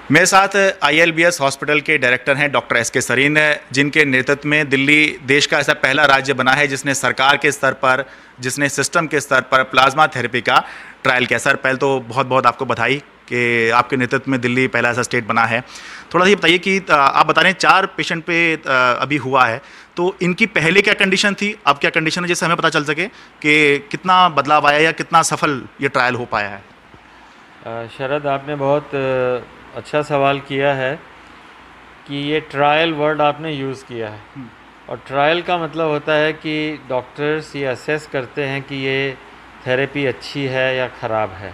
मेरे साथ ILBS hospital के डायरेक्टर हैं डॉक्टर एस.के. सरीन, जिनके नेतृत्व में दिल्ली देश का ऐसा पहला राज्य बना है जिसने सरकार के स्तर पर, जिसने सिस्टम के स्तर पर प्लाज्मा थेरेपी का ट्रायल किया। सर, पहले तो बहुत बहुत आपको बधाई कि आपके नेतृत्व में दिल्ली पहला ऐसा स्टेट बना है। थोड़ा सा ये बताइए कि आप बता रहे हैं 4 पेशेंट पे अभी हुआ है, तो इनकी पहले क्या कंडीशन थी, अब क्या कंडीशन है, जिससे हमें पता चल सके कि कितना बदलाव आया या कितना सफल ये ट्रायल हो पाया है। शरद, आपने बहुत अच्छा सवाल किया है कि ये ट्रायल वर्ड आपने यूज़ किया है। और ट्रायल का मतलब होता है कि डॉक्टर्स ये असेस करते हैं कि ये थेरेपी अच्छी है या ख़राब है।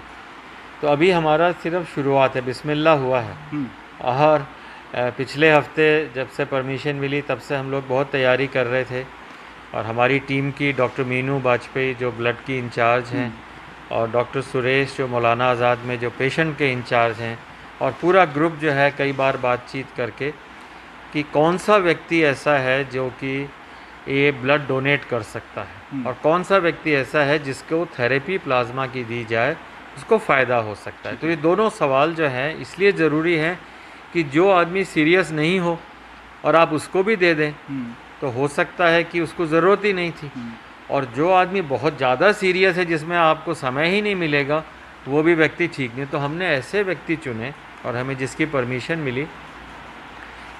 तो अभी हमारा सिर्फ शुरुआत है, बिस्मिल्लाह हुआ है। और पिछले हफ्ते जब से परमिशन मिली तब से हम लोग बहुत तैयारी कर रहे थे। और हमारी टीम की डॉक्टर मीनू बाजपेयी जो ब्लड की इंचार्ज हैं, और डॉक्टर सुरेश जो मौलाना आज़ाद में जो पेशेंट के इंचार्ज हैं, और पूरा ग्रुप जो है कई बार बातचीत करके कि कौन सा व्यक्ति ऐसा है जो कि ये ब्लड डोनेट कर सकता है और कौन सा व्यक्ति ऐसा है जिसको थेरेपी प्लाज्मा की दी जाए उसको फ़ायदा हो सकता है। तो ये दोनों सवाल जो हैं इसलिए ज़रूरी हैं कि जो आदमी सीरियस नहीं हो और आप उसको भी दे दें तो हो सकता है कि उसको ज़रूरत ही नहीं थी, और जो आदमी बहुत ज़्यादा सीरियस है जिसमें आपको समय ही नहीं मिलेगा वो भी व्यक्ति ठीक नहीं। तो हमने ऐसे व्यक्ति चुने और हमें जिसकी परमिशन मिली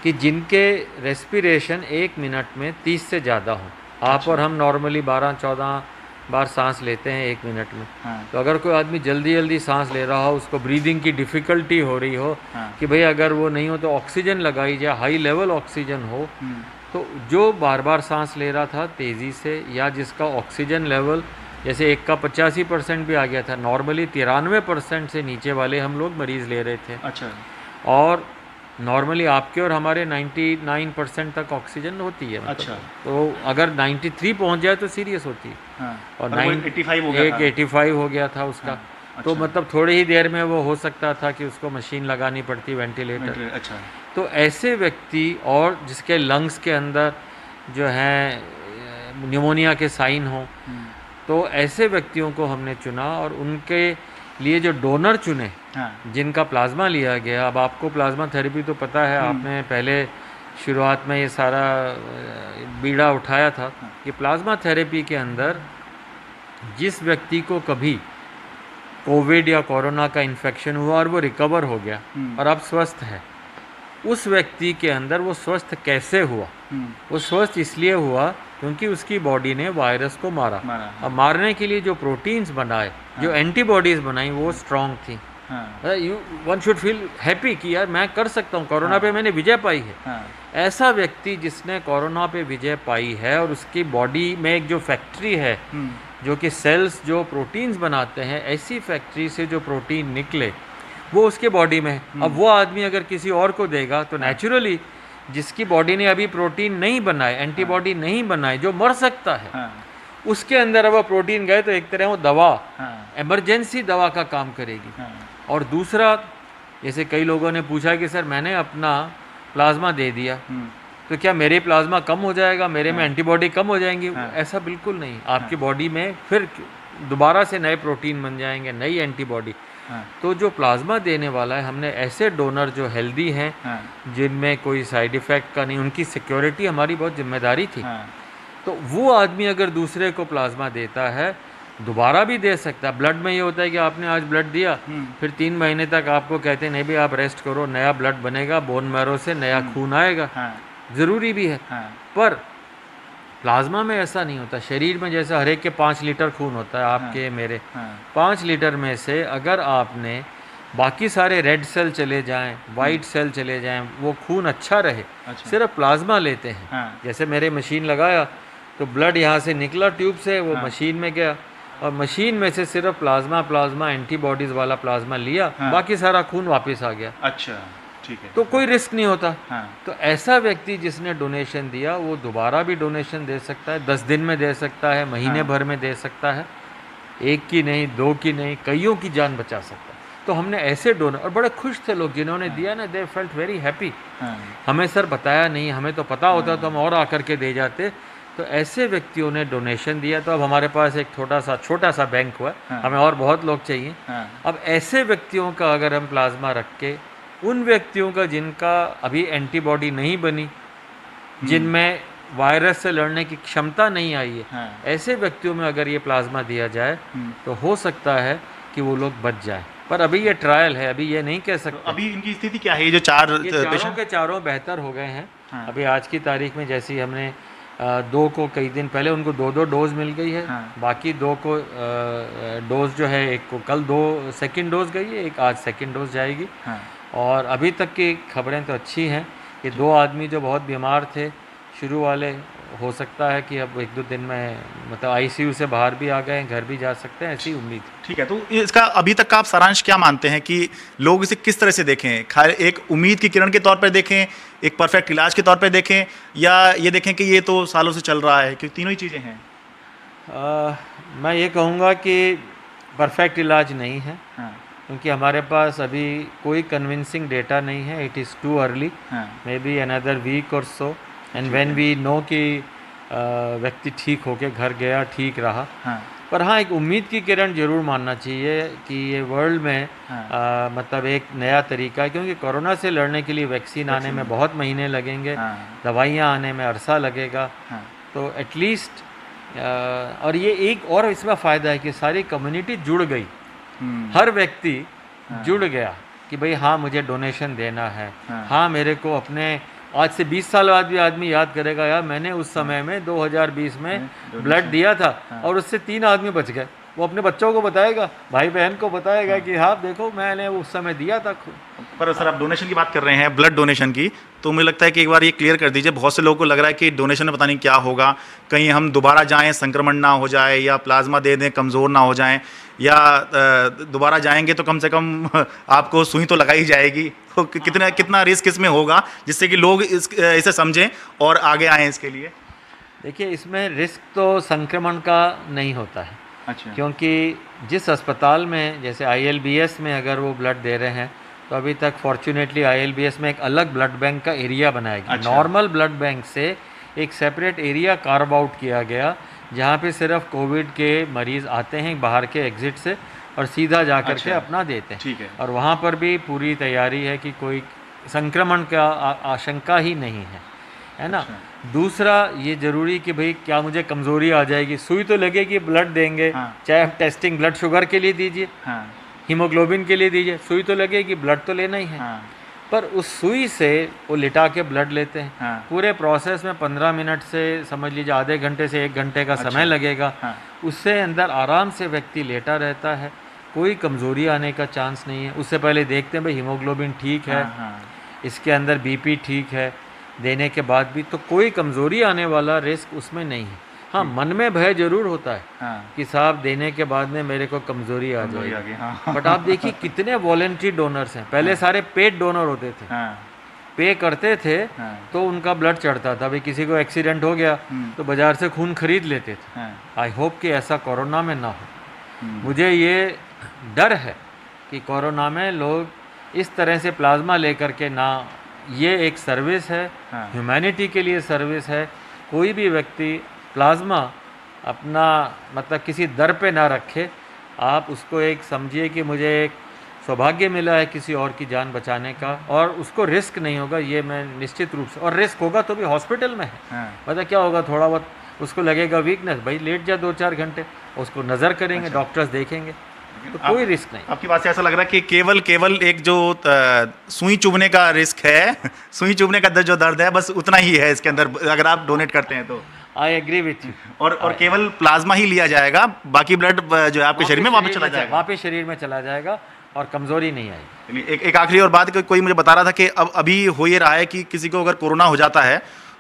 कि जिनके रेस्पिरेशन 1 मिनट में 30 से ज़्यादा हो। आप और हम नॉर्मली 12-14 बार सांस लेते हैं 1 मिनट में। तो अगर कोई आदमी जल्दी जल्दी सांस ले रहा हो, उसको ब्रीदिंग की डिफ़िकल्टी हो रही हो कि भाई अगर वो नहीं हो तो ऑक्सीजन लगाई जाए, हाई लेवल ऑक्सीजन हो। तो जो बार बार सांस ले रहा था तेज़ी से, या जिसका ऑक्सीजन लेवल जैसे एक का 85% भी आ गया था, नॉर्मली 93% से नीचे वाले हम लोग मरीज़ ले रहे थे। अच्छा। और नॉर्मली आपके और हमारे 99% तक ऑक्सीजन होती है, मतलब। अच्छा। तो अगर 93 पहुंच जाए तो सीरियस होती है। और 85 हो गया था उसका। अच्छा। तो मतलब थोड़ी ही देर में वो हो सकता था कि उसको मशीन लगानी पड़ती, वेंटिलेटर। अच्छा। तो ऐसे व्यक्ति और जिसके लंग्स के अंदर जो है न्यूमोनिया के साइन हो, तो ऐसे व्यक्तियों को हमने चुना और उनके लिए जो डोनर चुने, जिनका प्लाज्मा लिया गया। अब आपको प्लाज्मा थेरेपी तो पता है, आपने पहले शुरुआत में ये सारा बीड़ा उठाया था कि प्लाज्मा थेरेपी के अंदर जिस व्यक्ति को कभी कोविड या कोरोना का इन्फेक्शन हुआ और वो रिकवर हो गया और अब स्वस्थ है, उस व्यक्ति के अंदर वो स्वस्थ कैसे हुआ? वो स्वस्थ इसलिए हुआ क्योंकि उसकी बॉडी ने वायरस को मारा। अब मारने के लिए जो प्रोटीन्स बनाए, जो एंटीबॉडीज़ बनाई, वो स्ट्रॉन्ग थी। वन शुड फील हैप्पी कि यार मैं कर सकता हूँ, कोरोना पे मैंने विजय पाई है। ऐसा व्यक्ति जिसने कोरोना पे विजय पाई है और उसकी बॉडी में एक जो फैक्ट्री है जो कि सेल्स जो प्रोटीन्स बनाते हैं, ऐसी फैक्ट्री से जो प्रोटीन निकले वो उसके बॉडी में है। अब वो आदमी अगर किसी और को देगा तो नेचुरली जिसकी बॉडी ने अभी प्रोटीन नहीं बनाए, एंटीबॉडी नहीं बनाए, जो मर सकता है, उसके अंदर अब वो प्रोटीन गए तो एक तरह वो दवा, इमरजेंसी दवा का काम करेगी। और दूसरा, जैसे कई लोगों ने पूछा कि सर मैंने अपना प्लाज्मा दे दिया तो क्या मेरे प्लाज्मा कम हो जाएगा, मेरे में एंटीबॉडी कम हो जाएंगी? ऐसा बिल्कुल नहीं। आपकी बॉडी में फिर दोबारा से नए प्रोटीन बन जाएंगे, नई एंटीबॉडी। तो जो प्लाज्मा देने वाला है, हमने ऐसे डोनर जो हेल्दी हैं, जिनमें कोई साइड इफ़ेक्ट का नहीं, उनकी सिक्योरिटी हमारी बहुत जिम्मेदारी थी। तो वो आदमी अगर दूसरे को प्लाज्मा देता है दोबारा भी दे सकता है। ब्लड में ये होता है कि आपने आज ब्लड दिया, फिर 3 महीने तक आपको कहते हैं नहीं भी आप रेस्ट करो, नया ब्लड बनेगा, बोन मैरो से नया खून आएगा। ज़रूरी भी है। पर प्लाज्मा में ऐसा नहीं होता। शरीर में जैसे हर एक के 5 लीटर खून होता है, आपके मेरे 5 लीटर में से अगर आपने बाकी सारे रेड सेल चले जाएं, वाइट सेल चले जाएं, वो खून अच्छा रहे, सिर्फ प्लाज्मा लेते हैं। जैसे मेरे मशीन लगाया तो ब्लड यहाँ से निकला ट्यूब से, वो मशीन में गया और मशीन में से सिर्फ प्लाज्मा एंटीबॉडीज़ वाला प्लाज्मा लिया, बाकी सारा खून वापस आ गया। अच्छा, ठीक है। तो कोई रिस्क नहीं होता। तो ऐसा व्यक्ति जिसने डोनेशन दिया वो दोबारा भी डोनेशन दे सकता है, 10 दिन में दे सकता है, महीने भर में दे सकता है, 1 की नहीं, 2 की नहीं, कईयों की जान बचा सकता है। तो हमने ऐसे डोनर, और बड़े खुश थे लोग जिन्होंने दिया ना, दे फेल्ट वेरी हैप्पी। हमें सर बताया नहीं, हमें तो पता होता तो हम और आकर के दे जाते। तो ऐसे व्यक्तियों ने डोनेशन दिया। तो अब हमारे पास एक छोटा सा बैंक हुआ, हमें और बहुत लोग चाहिए। अब ऐसे व्यक्तियों का अगर हम प्लाज्मा रख के उन व्यक्तियों का जिनका अभी एंटीबॉडी नहीं बनी, जिनमें वायरस से लड़ने की क्षमता नहीं आई है, ऐसे व्यक्तियों में अगर ये प्लाज्मा दिया जाए तो हो सकता है कि वो लोग बच जाए। पर अभी ये ट्रायल है, अभी ये नहीं कह सकते। तो अभी इनकी स्थिति क्या है? ये जो चारों के चारों बेहतर हो गए हैं। अभी आज की तारीख में जैसी हमने 2 को कई दिन पहले उनको 2 डोज मिल गई है। बाकी 2 को डोज जो है, एक को कल 2 सेकेंड डोज गई है, एक आज सेकेंड डोज जाएगी। और अभी तक की खबरें तो अच्छी हैं कि 2 आदमी जो बहुत बीमार थे शुरू वाले, हो सकता है कि अब 1-2 दिन में मतलब आईसीयू से बाहर भी आ गए, घर भी जा सकते हैं, ऐसी उम्मीद। ठीक है, तो इसका अभी तक का आप सारांश क्या मानते हैं कि लोग इसे किस तरह से देखें? खाली एक उम्मीद की किरण के तौर पर देखें, एक परफेक्ट इलाज के तौर पर देखें, या ये देखें कि ये तो सालों से चल रहा है? क्योंकि तीनों ही चीज़ें हैं। मैं ये कहूँगा कि परफेक्ट इलाज नहीं है, क्योंकि हमारे पास अभी कोई कन्विंसिंग डेटा नहीं है। It is too early, maybe another week or so, and when we know कि व्यक्ति ठीक होके घर गया, ठीक रहा। पर हाँ, एक उम्मीद की किरण जरूर मानना चाहिए कि ये वर्ल्ड में मतलब एक नया तरीका है, क्योंकि कोरोना से लड़ने के लिए वैक्सीन आने में बहुत महीने लगेंगे, दवाइयाँ आने में अरसा लगेगा। तो एटलीस्ट और ये एक और इसमें फ़ायदा है कि सारी कम्युनिटी जुड़ गई, हर व्यक्ति जुड़ गया कि भाई हाँ मुझे डोनेशन देना है, हाँ मेरे को अपने आज से 20 साल बाद भी आदमी याद करेगा, यार मैंने उस समय में 2020 में ब्लड दिया था और उससे 3 आदमी बच गए। वो अपने बच्चों को बताएगा, भाई बहन को बताएगा कि हाँ देखो मैंने उस समय दिया था। पर सर आप डोनेशन की बात कर रहे हैं, ब्लड डोनेशन की, तो मुझे लगता है कि एक बार ये क्लियर कर दीजिए। बहुत से लोगों को लग रहा है कि डोनेशन में पता नहीं क्या होगा, कहीं हम दोबारा जाएं संक्रमण ना हो जाए, या प्लाज्मा दे दें कमज़ोर ना हो जाएं, या दोबारा जाएंगे तो कम से कम आपको सुई तो लगाई जाएगी। तो कितना रिस्क इसमें होगा जिससे कि लोग इसे समझें और आगे आएँ इसके लिए? देखिए, इसमें रिस्क तो संक्रमण का नहीं होता है। अच्छा। क्योंकि जिस अस्पताल में जैसे ILBS में अगर वो ब्लड दे रहे हैं, तो अभी तक फॉर्चुनेटली ILBS में एक अलग ब्लड बैंक का एरिया बनाया गया। अच्छा। नॉर्मल ब्लड बैंक से एक सेपरेट एरिया कार्व आउट किया गया, जहाँ पे सिर्फ कोविड के मरीज़ आते हैं बाहर के एग्ज़िट से और सीधा जा कर के अपना देते हैं। ठीक है। और वहाँ पर भी पूरी तैयारी है कि कोई संक्रमण का आशंका ही नहीं है ना। अच्छा। दूसरा ये ज़रूरी कि भाई क्या मुझे कमज़ोरी आ जाएगी, सुई तो लगेगी, ब्लड देंगे। चाहे आप टेस्टिंग ब्लड शुगर के लिए दीजिए, हीमोग्लोबिन के लिए दीजिए, सुई तो लगेगी, ब्लड तो लेना ही है। पर उस सुई से वो लिटा के ब्लड लेते हैं। पूरे प्रोसेस में 15 मिनट से समझ लीजिए आधे घंटे से 1 घंटे का समय लगेगा। उससे अंदर आराम से व्यक्ति लेटा रहता है, कोई कमज़ोरी आने का चांस नहीं है। उससे पहले देखते हैं भाई हीमोग्लोबिन ठीक है, इसके अंदर BP ठीक है, देने के बाद भी तो कोई कमज़ोरी आने वाला रिस्क उसमें नहीं है। हाँ, मन में भय जरूर होता है कि साहब देने के बाद में मेरे को कमज़ोरी आ जाएगी। बट आप देखिए कितने वॉलंटरी डोनर्स हैं। पहले सारे पेड डोनर होते थे, पे करते थे तो उनका ब्लड चढ़ता था। भाई किसी को एक्सीडेंट हो गया तो बाज़ार से खून खरीद लेते थे। आई होप कि ऐसा कोरोना में ना हो। मुझे ये डर है कि कोरोना में लोग इस तरह से प्लाज्मा लेकर के ना, ये एक सर्विस है, ह्यूमैनिटी के लिए सर्विस है। कोई भी व्यक्ति प्लाज्मा अपना मतलब किसी दर पे ना रखे। आप उसको एक समझिए कि मुझे एक सौभाग्य मिला है किसी और की जान बचाने का, और उसको रिस्क नहीं होगा, ये मैं निश्चित रूप से। और रिस्क होगा तो भी हॉस्पिटल में है। मतलब क्या होगा, थोड़ा बहुत उसको लगेगा वीकनेस, भाई लेट जा 2-4 घंटे, उसको नज़र करेंगे, डॉक्टर्स देखेंगे, तो कोई रिस्क नहीं। आपकी बात से ऐसा लग रहा है कि केवल एक जो सुई चुभने का रिस्क है, सुई चुभने का जो दर्द है, बस उतना ही है इसके अंदर अगर आप डोनेट करते हैं तो। I agree with you. और केवल प्लाज्मा ही लिया जाएगा, बाकी ब्लड जो है आपके शरीर में वापस चला जाएगा, वापस शरीर में चला जाएगा और कमज़ोरी नहीं आएगी। एक आखिरी और बात, कोई मुझे बता रहा था कि अब अभी हो ये रहा है कि किसी को अगर कोरोना हो जाता है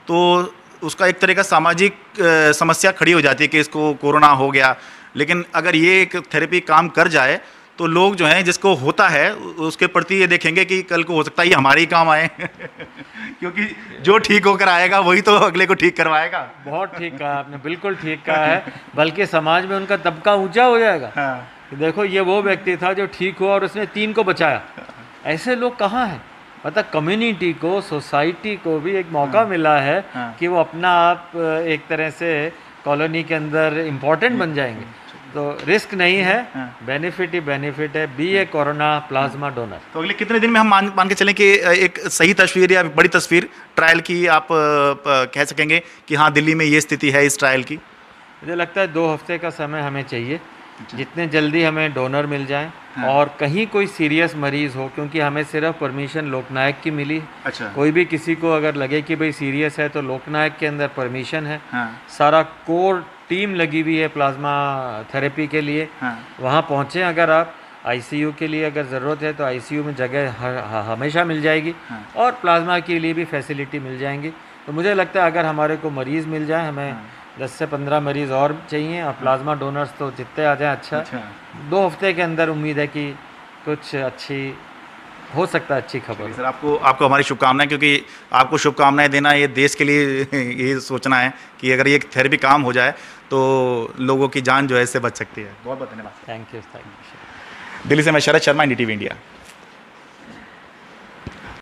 तो उसका एक तरह का सामाजिक समस्या खड़ी हो जाती है कि इसको कोरोना हो गया। लेकिन अगर ये एक थेरेपी काम कर जाए तो लोग जो हैं जिसको होता है उसके प्रति ये देखेंगे कि कल को हो सकता है ये हमारे ही काम आए क्योंकि जो ठीक होकर आएगा वही तो अगले को ठीक करवाएगा। बहुत ठीक कहा आपने, बिल्कुल ठीक कहा है। बल्कि समाज में उनका तबका ऊंचा हो जाएगा। देखो ये वो व्यक्ति था जो ठीक हुआ और उसने 3 को बचाया। ऐसे लोग कहाँ हैं? मतलब कम्युनिटी को, सोसाइटी को भी एक मौका मिला है कि वो अपना आप एक तरह से कॉलोनी के अंदर इम्पोर्टेंट बन जाएंगे। तो रिस्क नहीं है, बेनिफिट ही बेनिफिट है। बी ए कोरोना प्लाज्मा डोनर। तो अगले कितने दिन में हम मान के चलें कि एक सही तस्वीर या बड़ी तस्वीर ट्रायल की आप कह सकेंगे कि हाँ दिल्ली में ये स्थिति है इस ट्रायल की? मुझे लगता है 2 हफ्ते का समय हमें चाहिए, जितने जल्दी हमें डोनर मिल जाएं। और कहीं कोई सीरियस मरीज़ हो, क्योंकि हमें सिर्फ परमिशन लोकनायक की मिली। कोई भी किसी को अगर लगे कि भाई सीरियस है तो लोकनायक के अंदर परमिशन है। सारा कोर टीम लगी हुई है प्लाज्मा थेरेपी के लिए। वहाँ पहुँचें, अगर आप आईसीयू के लिए अगर ज़रूरत है तो आईसीयू में जगह हमेशा मिल जाएगी, और प्लाज्मा के लिए भी फैसिलिटी मिल जाएंगी। तो मुझे लगता है अगर हमारे को मरीज़ मिल जाए, हमें 10 से 15 मरीज़ और चाहिए, और प्लाज्मा डोनर्स तो जितने आ जाए अच्छा। 2 हफ्ते के अंदर उम्मीद है कि कुछ अच्छी हो सकता है, अच्छी खबर। सर आपको हमारी शुभकामनाएं, क्योंकि आपको शुभकामनाएं देना ये देश के लिए ये सोचना है कि अगर ये थेरेपी काम हो जाए तो लोगों की जान जो है इससे बच सकती है। बहुत बहुत धन्यवाद। Thank you. दिल्ली से मैं शरद शर्मा, NDTV इंडिया।